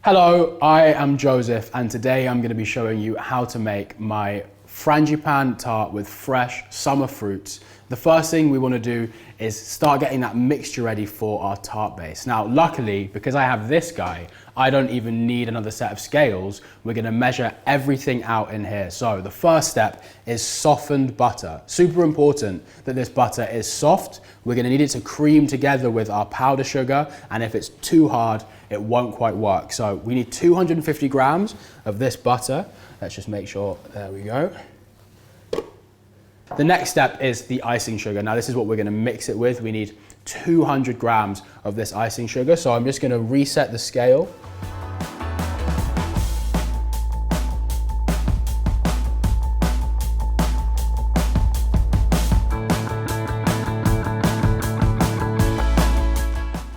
Hello, I am Joseph and today I'm going to be showing you how to make my Frangipane tart with fresh summer fruits. The first thing we want to do is start getting that mixture ready for our tart base. Now luckily, because I have this guy, I don't even need another set of scales. We're going to measure everything out in here. So the first step is softened butter. Super important that this butter is soft. We're going to need it to cream together with our powder sugar, and if it's too hard, it won't quite work. So we need 250 grams of this butter. Let's just make sure, there we go. The next step is the icing sugar. Now this is what we're going to mix it with. We need 200 grams of this icing sugar. So I'm just going to reset the scale.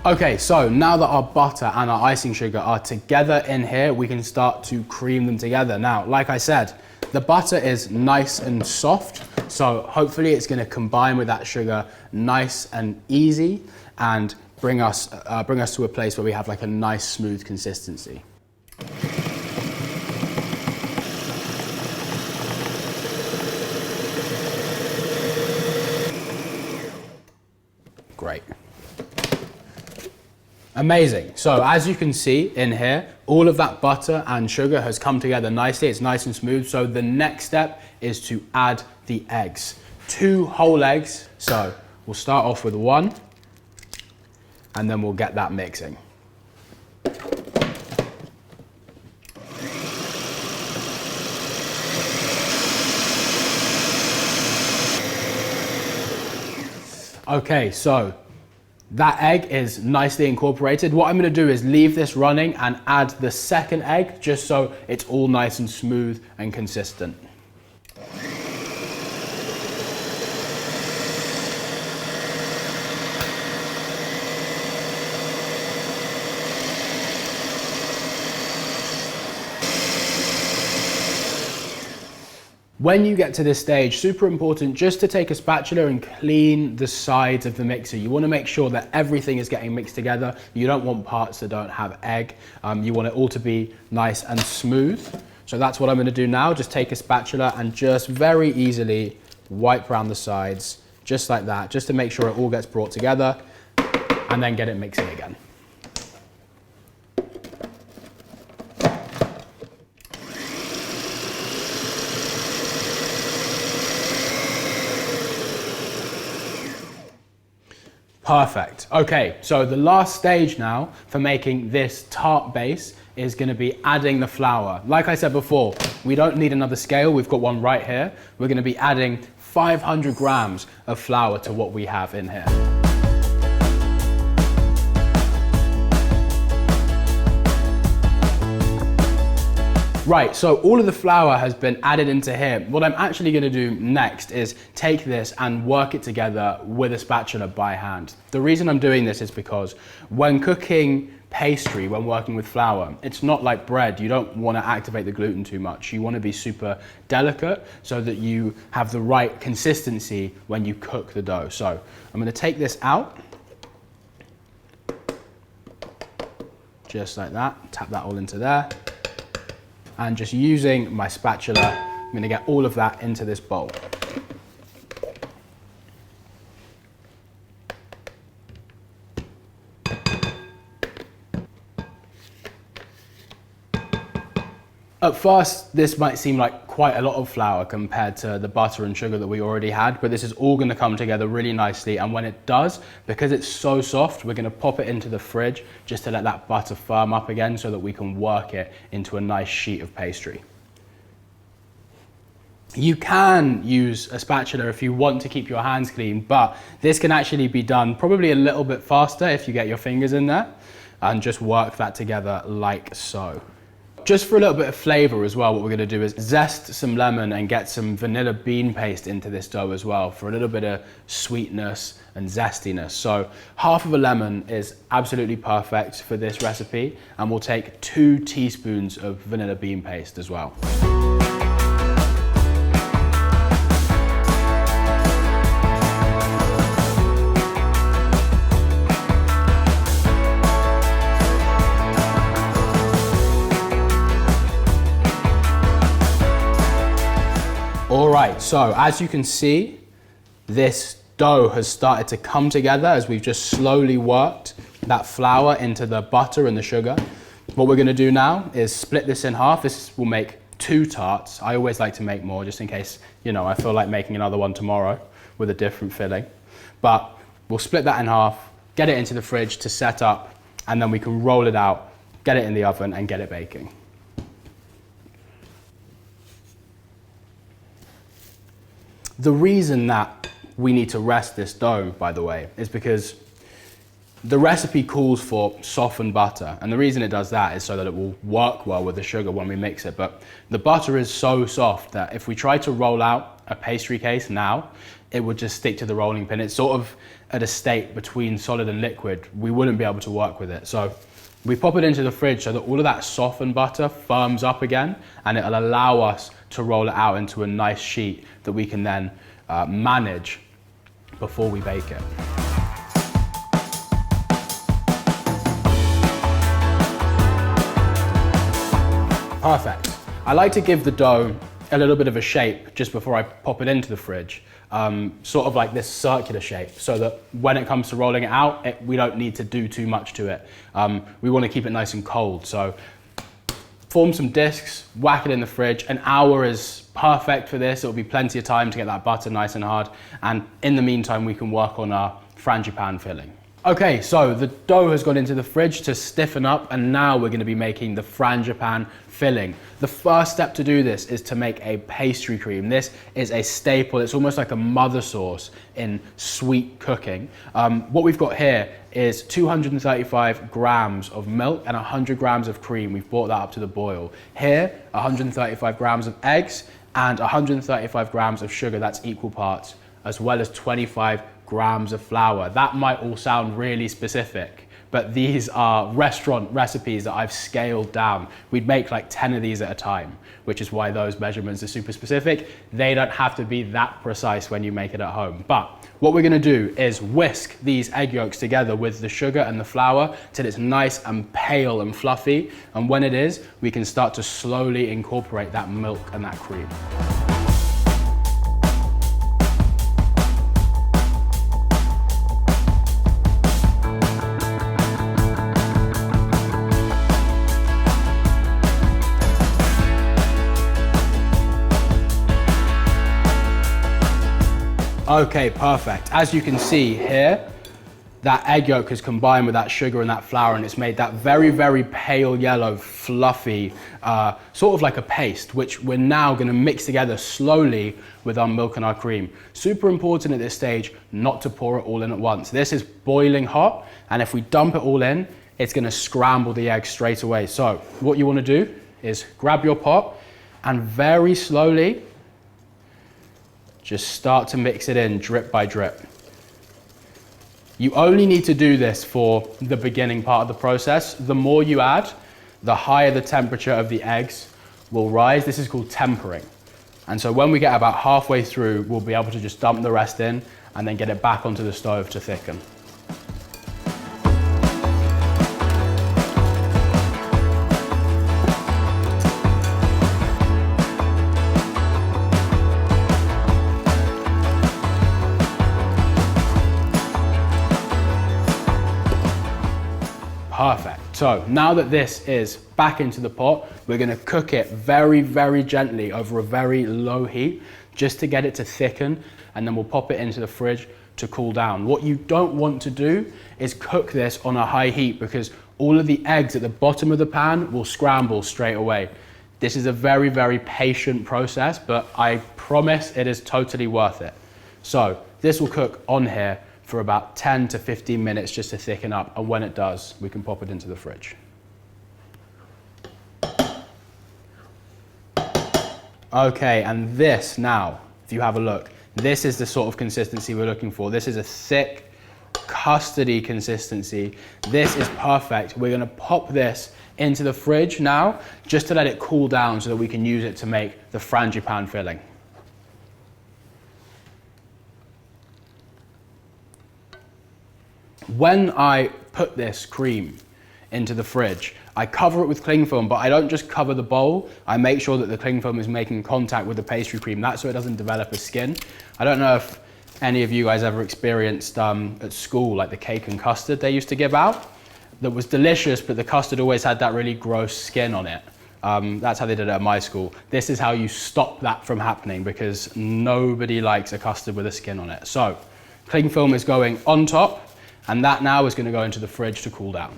Okay, so now that our butter and our icing sugar are together in here, we can start to cream them together. Now, like I said, the butter is nice and soft, so hopefully it's going to combine with that sugar nice and easy and bring us to a place where we have like a nice smooth consistency. Great. Amazing. So as you can see in here, all of that butter and sugar has come together nicely. It's nice and smooth. So the next step is to add the eggs. 2 whole eggs. So we'll start off with 1 and then we'll get that mixing. Okay, so that egg is nicely incorporated. What I'm going to do is leave this running and add the second egg just so it's all nice and smooth and consistent. When you get to this stage, super important just to take a spatula and clean the sides of the mixer. You want to make sure that everything is getting mixed together. You don't want parts that don't have egg. You want it all to be nice and smooth. So that's what I'm going to do now. Just take a spatula and just very easily wipe around the sides, just like that, just to make sure it all gets brought together, and then get it mixing again. Perfect. Okay, so the last stage now for making this tart base is going to be adding the flour. Like I said before, we don't need another scale. We've got one right here. We're going to be adding 500 grams of flour to what we have in here. Right, so all of the flour has been added into here. What I'm actually going to do next is take this and work it together with a spatula by hand. The reason I'm doing this is because when cooking pastry, when working with flour, it's not like bread. You don't want to activate the gluten too much. You want to be super delicate so that you have the right consistency when you cook the dough. So I'm going to take this out, just like that, tap that all into there. And just using my spatula, I'm going to get all of that into this bowl. At first, this might seem like quite a lot of flour compared to the butter and sugar that we already had, but this is all going to come together really nicely. And when it does, because it's so soft, we're going to pop it into the fridge just to let that butter firm up again so that we can work it into a nice sheet of pastry. You can use a spatula if you want to keep your hands clean, but this can actually be done probably a little bit faster if you get your fingers in there and just work that together like so. Just for a little bit of flavor as well, what we're going to do is zest some lemon and get some vanilla bean paste into this dough as well for a little bit of sweetness and zestiness. So half of a lemon is absolutely perfect for this recipe, and we'll take 2 teaspoons of vanilla bean paste as well. Right, so as you can see, this dough has started to come together as we've just slowly worked that flour into the butter and the sugar. What we're gonna do now is split this in half. This will make 2 tarts. I always like to make more just in case, you know, I feel like making another one tomorrow with a different filling. But we'll split that in half, get it into the fridge to set up, and then we can roll it out, get it in the oven and get it baking. The reason that we need to rest this dough, by the way, is because the recipe calls for softened butter, and the reason it does that is so that it will work well with the sugar when we mix it. But the butter is so soft that if we try to roll out a pastry case now, it would just stick to the rolling pin. It's sort of at a state between solid and liquid. We wouldn't be able to work with it. So we pop it into the fridge so that all of that softened butter firms up again, and it'll allow us to roll it out into a nice sheet that we can then manage before we bake it. Perfect. I like to give the dough a little bit of a shape just before I pop it into the fridge, sort of like this circular shape, so that when it comes to rolling it out, we don't need to do too much to it. We want to keep it nice and cold, so form some discs, whack it in the fridge. An hour is perfect for this. It'll be plenty of time to get that butter nice and hard, and in the meantime we can work on our frangipane filling. Okay, so the dough has gone into the fridge to stiffen up, and now we're going to be making the frangipane filling. The first step to do this is to make a pastry cream. This is a staple. It's almost like a mother sauce in sweet cooking. What we've got here is 235 grams of milk and 100 grams of cream. We've brought that up to the boil. Here, 135 grams of eggs and 135 grams of sugar. That's equal parts, as well as 25 grams of flour. That might all sound really specific, but these are restaurant recipes that I've scaled down. We'd make like 10 of these at a time, which is why those measurements are super specific. They don't have to be that precise when you make it at home. But what we're gonna do is whisk these egg yolks together with the sugar and the flour till it's nice and pale and fluffy. And when it is, we can start to slowly incorporate that milk and that cream. Okay, perfect. As you can see here, that egg yolk has combined with that sugar and that flour, and it's made that very, very pale yellow, fluffy, sort of like a paste, which we're now gonna mix together slowly with our milk and our cream. Super important at this stage not to pour it all in at once. This is boiling hot, and if we dump it all in, it's gonna scramble the eggs straight away. So what you wanna do is grab your pot and very slowly just start to mix it in drip by drip. You only need to do this for the beginning part of the process. The more you add, the higher the temperature of the eggs will rise. This is called tempering. And so when we get about halfway through, we'll be able to just dump the rest in and then get it back onto the stove to thicken. Perfect. So now that this is back into the pot, we're going to cook it very, very gently over a very low heat just to get it to thicken, and then we'll pop it into the fridge to cool down. What you don't want to do is cook this on a high heat, because all of the eggs at the bottom of the pan will scramble straight away. This is a very, very patient process, but I promise it is totally worth it. So this will cook on here for about 10 to 15 minutes just to thicken up, and when it does, we can pop it into the fridge. Okay, and this now, if you have a look, this is the sort of consistency we're looking for. This is a thick, custardy consistency. This is perfect. We're gonna pop this into the fridge now, just to let it cool down so that we can use it to make the frangipane filling. When I put this cream into the fridge. I cover it with cling film, but I don't just cover the bowl. I make sure that the cling film is making contact with the pastry cream. That's so it doesn't develop a skin. I don't know if any of you guys ever experienced at school, like the cake and custard they used to give out. That was delicious, but the custard always had that really gross skin on it. That's how they did it at my school. This is how you stop that from happening, because nobody likes a custard with a skin on it. So, cling film is going on top, and that now is going to go into the fridge to cool down.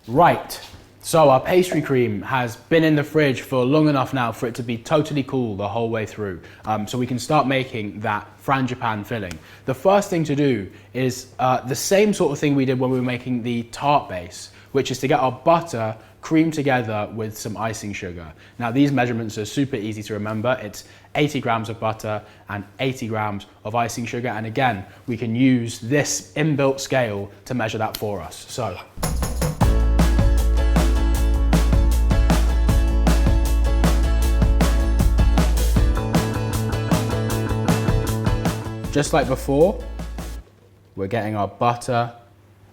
Right, so our pastry cream has been in the fridge for long enough now for it to be totally cool the whole way through. So we can start making that Frangipane filling. The first thing to do is the same sort of thing we did when we were making the tart base, which is to get our butter creamed together with some icing sugar. Now these measurements are super easy to remember. It's 80 grams of butter and 80 grams of icing sugar. And again, we can use this inbuilt scale to measure that for us. So. Just like before, we're getting our butter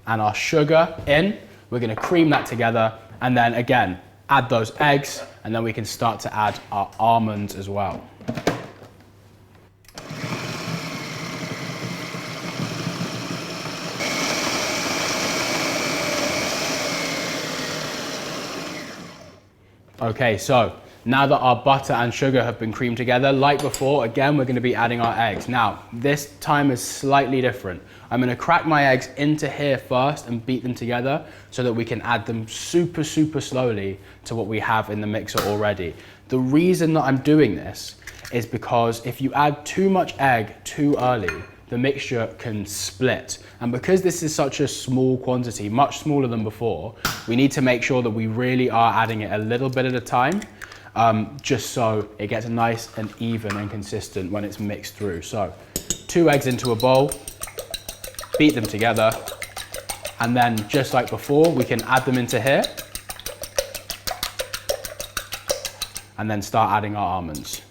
and our sugar in. We're going to cream that together, and then again, add those eggs, and then we can start to add our almonds as well. Okay, so now that our butter and sugar have been creamed together, like before, again, we're going to be adding our eggs. Now, this time is slightly different. I'm going to crack my eggs into here first and beat them together so that we can add them super, super slowly to what we have in the mixer already. The reason that I'm doing this is because if you add too much egg too early, the mixture can split. And because this is such a small quantity, much smaller than before, we need to make sure that we really are adding it a little bit at a time. Just so it gets nice and even and consistent when it's mixed through. So 2 eggs into a bowl, beat them together, and then just like before, we can add them into here and then start adding our almonds.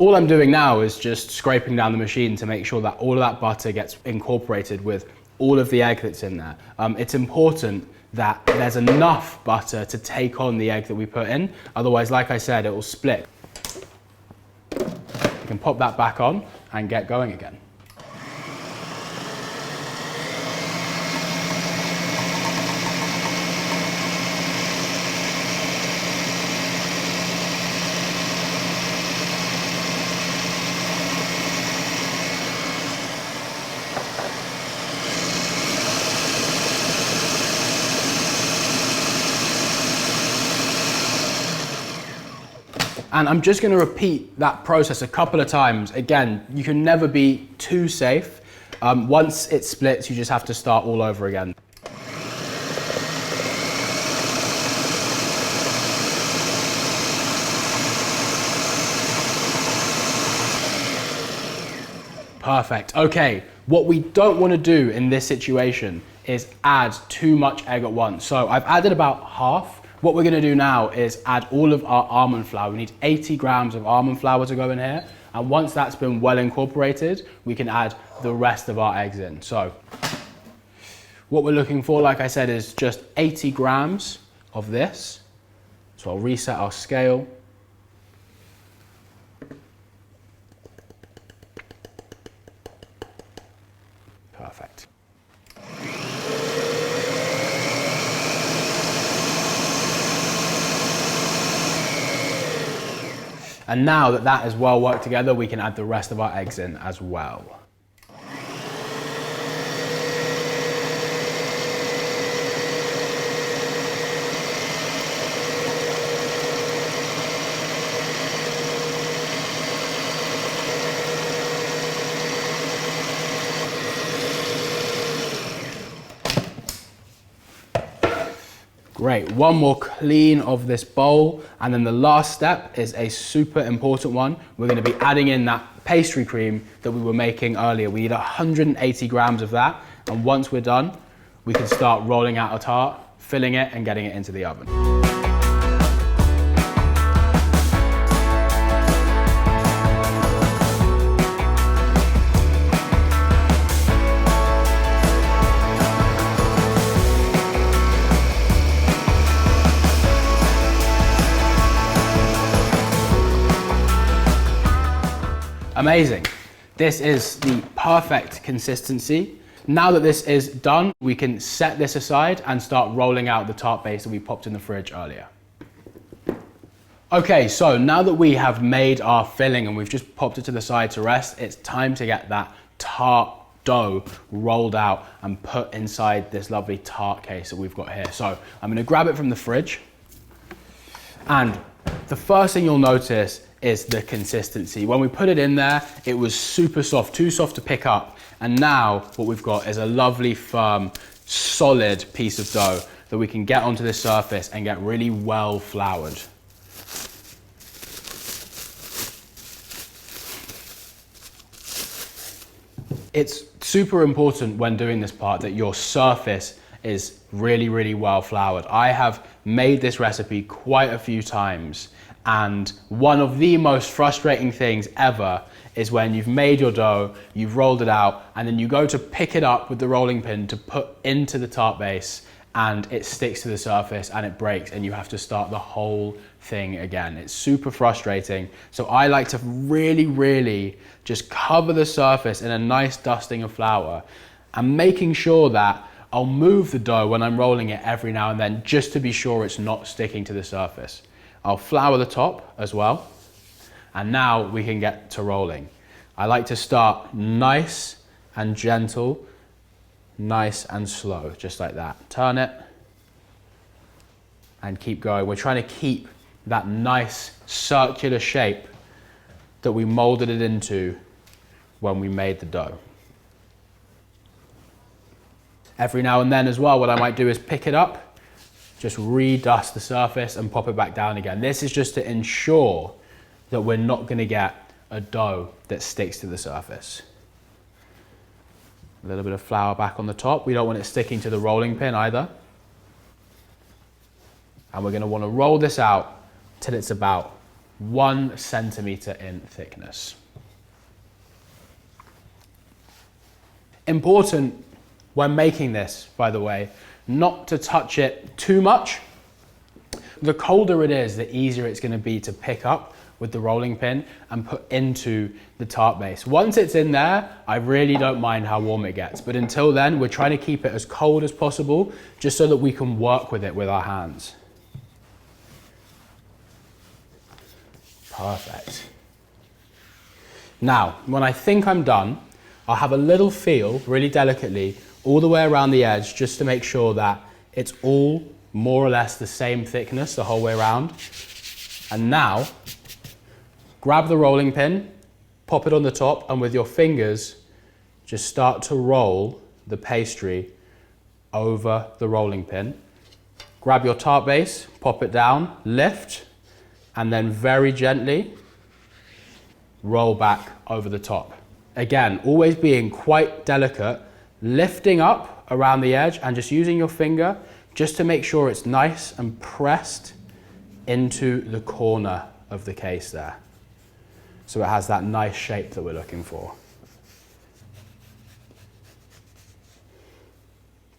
All I'm doing now is just scraping down the machine to make sure that all of that butter gets incorporated with all of the egg that's in there. It's important that there's enough butter to take on the egg that we put in. Otherwise, like I said, it will split. You can pop that back on and get going again. And I'm just going to repeat that process a couple of times. Again, you can never be too safe. Once it splits, you just have to start all over again. Perfect. Okay, what we don't want to do in this situation is add too much egg at once. So I've added about half. What we're going to do now is add all of our almond flour. We need 80 grams of almond flour to go in here. And once that's been well incorporated, we can add the rest of our eggs in. So what we're looking for, like I said, is just 80 grams of this. So I'll reset our scale. Perfect. And now that that is well worked together, we can add the rest of our eggs in as well. Great, one more clean of this bowl. And then the last step is a super important one. We're gonna be adding in that pastry cream that we were making earlier. We need 180 grams of that. And once we're done, we can start rolling out a tart, filling it and getting it into the oven. Amazing. This is the perfect consistency. Now that this is done, we can set this aside and start rolling out the tart base that we popped in the fridge earlier. Okay, so now that we have made our filling and we've just popped it to the side to rest, it's time to get that tart dough rolled out and put inside this lovely tart case that we've got here. So I'm gonna grab it from the fridge, and the first thing you'll notice is the consistency. When we put it in there, it was super soft, too soft to pick up. And now what we've got is a lovely, firm, solid piece of dough that we can get onto this surface and get really well floured. It's super important when doing this part that your surface is really, really well floured. I have made this recipe quite a few times, and one of the most frustrating things ever is when you've made your dough, you've rolled it out, and then you go to pick it up with the rolling pin to put into the tart base, and it sticks to the surface and it breaks, and you have to start the whole thing again. It's super frustrating. So I like to really, really just cover the surface in a nice dusting of flour, and making sure that I'll move the dough when I'm rolling it every now and then, just to be sure it's not sticking to the surface. I'll flour the top as well. And now we can get to rolling. I like to start nice and gentle, nice and slow, just like that. Turn it and keep going. We're trying to keep that nice circular shape that we molded it into when we made the dough. Every now and then as well, what I might do is pick it up, just redust the surface and pop it back down again. This is just to ensure that we're not going to get a dough that sticks to the surface. A little bit of flour back on the top. We don't want it sticking to the rolling pin either. And we're going to want to roll this out till it's about 1 centimeter in thickness. Important when making this, by the way, not to touch it too much. The colder it is, the easier it's going to be to pick up with the rolling pin and put into the tart base. Once it's in there, I really don't mind how warm it gets. But until then, we're trying to keep it as cold as possible, just so that we can work with it with our hands. Perfect. Now, when I think I'm done, I'll have a little feel, really delicately, all the way around the edge, just to make sure that it's all more or less the same thickness the whole way around. And now, grab the rolling pin, pop it on the top, and with your fingers, just start to roll the pastry over the rolling pin. Grab your tart base, pop it down, lift, and then very gently roll back over the top. Again, always being quite delicate, lifting up around the edge and just using your finger just to make sure it's nice and pressed into the corner of the case there. So it has that nice shape that we're looking for.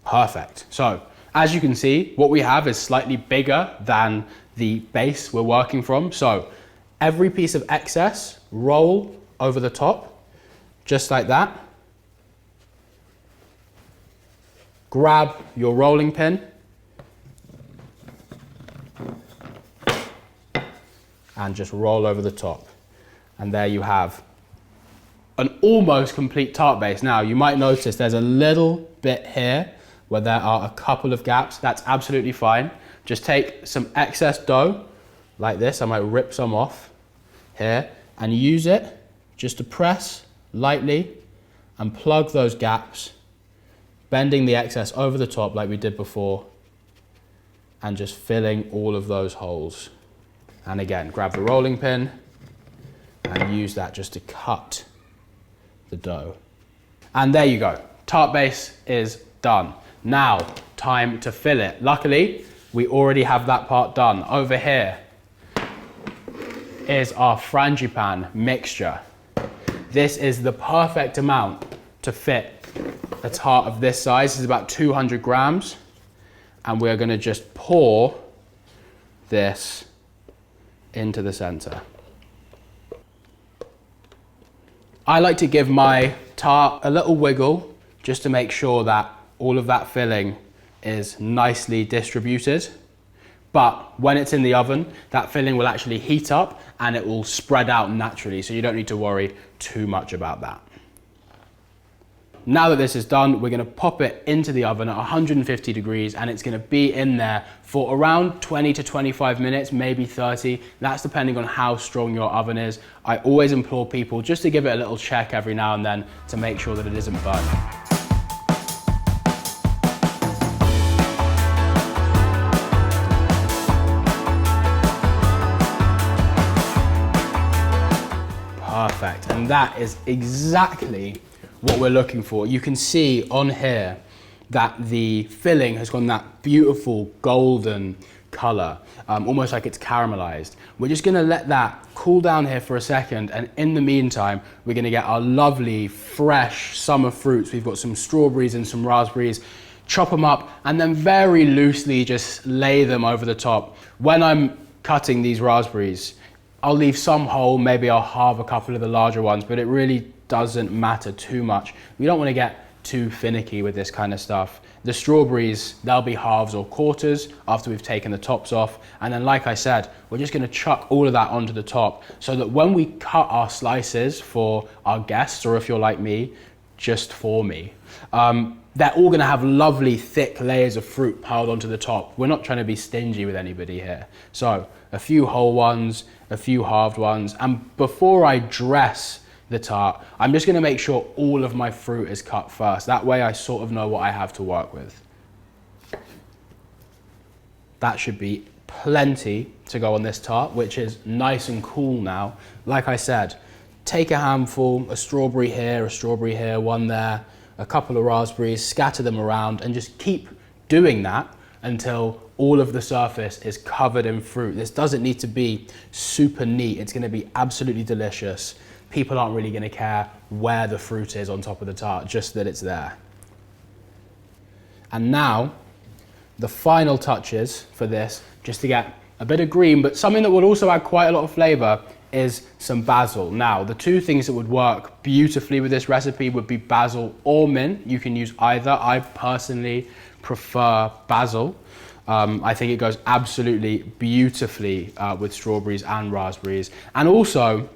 Perfect. So as you can see, what we have is slightly bigger than the base we're working from. So every piece of excess, roll over the top, just like that. Grab your rolling pin and just roll over the top. And there you have an almost complete tart base. Now, you might notice there's a little bit here where there are a couple of gaps. That's absolutely fine. Just take some excess dough like this. I might rip some off here and use it just to press lightly and plug those gaps, bending the excess over the top like we did before. and just filling all of those holes. And again, grab the rolling pin and use that just to cut the dough. And there you go. Tart base is done. Now, time to fill it. Luckily, we already have that part done. Over here is our Frangipane mixture. This is the perfect amount to fit a tart of this size. It's about 200 grams. And we're gonna just pour this into the center. I like to give my tart a little wiggle just to make sure that all of that filling is nicely distributed. But when it's in the oven, that filling will actually heat up and it will spread out naturally, so you don't need to worry too much about that. Now that this is done, we're gonna pop it into the oven at 150 degrees and it's gonna be in there for around 20 to 25 minutes, maybe 30. That's depending on how strong your oven is. I always implore people just to give it a little check every now and then to make sure that it isn't burnt. Perfect, and that is exactly what we're looking for. You can see on here that the filling has gone that beautiful golden color, almost like it's caramelized. We're just gonna let that cool down here for a second, and in the meantime, we're gonna get our lovely, fresh summer fruits. We've got some strawberries and some raspberries. Chop them up, and then very loosely just lay them over the top. When I'm cutting these raspberries, I'll leave some whole, maybe I'll halve a couple of the larger ones, but it really doesn't matter too much. We don't want to get too finicky with this kind of stuff. The strawberries, they'll be halves or quarters after we've taken the tops off. And then, like I said, we're just going to chuck all of that onto the top so that when we cut our slices for our guests, or if you're like me, just for me, they're all going to have lovely thick layers of fruit piled onto the top. We're not trying to be stingy with anybody here. So a few whole ones, a few halved ones. And before I dress the tart, I'm just gonna make sure all of my fruit is cut first. That way I sort of know what I have to work with. That should be plenty to go on this tart, which is nice and cool now. Like I said, take a handful, a strawberry here, one there, a couple of raspberries, scatter them around, and just keep doing that until all of the surface is covered in fruit. This doesn't need to be super neat. It's gonna be absolutely delicious. People aren't really gonna care where the fruit is on top of the tart, just that it's there. And now, the final touches for this, just to get a bit of green, but something that would also add quite a lot of flavor, is some basil. Now, the two things that would work beautifully with this recipe would be basil or mint. You can use either. I personally prefer basil. I think it goes absolutely beautifully with strawberries and raspberries. And also,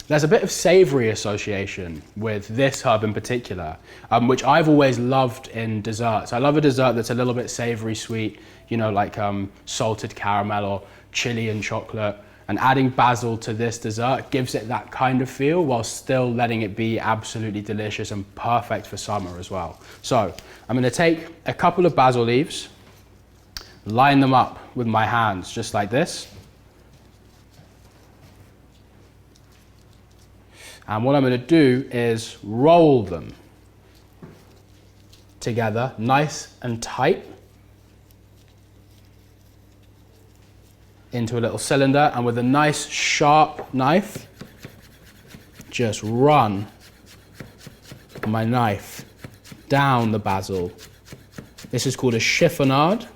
there's a bit of savory association with this herb in particular, which I've always loved in desserts. I love a dessert that's a little bit savory sweet, you know, like salted caramel or chili and chocolate. And adding basil to this dessert gives it that kind of feel while still letting it be absolutely delicious and perfect for summer as well. So I'm gonna take a couple of basil leaves, line them up with my hands just like this. And what I'm gonna do is roll them together nice and tight into a little cylinder, and with a nice sharp knife, just run my knife down the basil. This is called a chiffonade,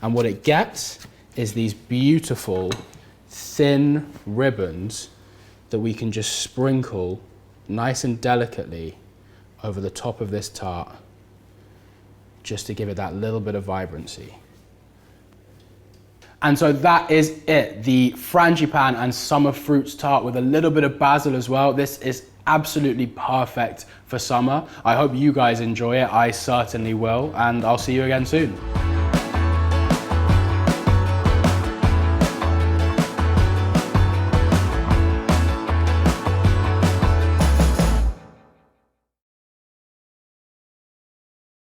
and what it gets is these beautiful thin ribbons that we can just sprinkle nice and delicately over the top of this tart, just to give it that little bit of vibrancy. And so that is it, the Frangipane and summer fruits tart with a little bit of basil as well. This is absolutely perfect for summer. I hope you guys enjoy it. I certainly will, and I'll see you again soon.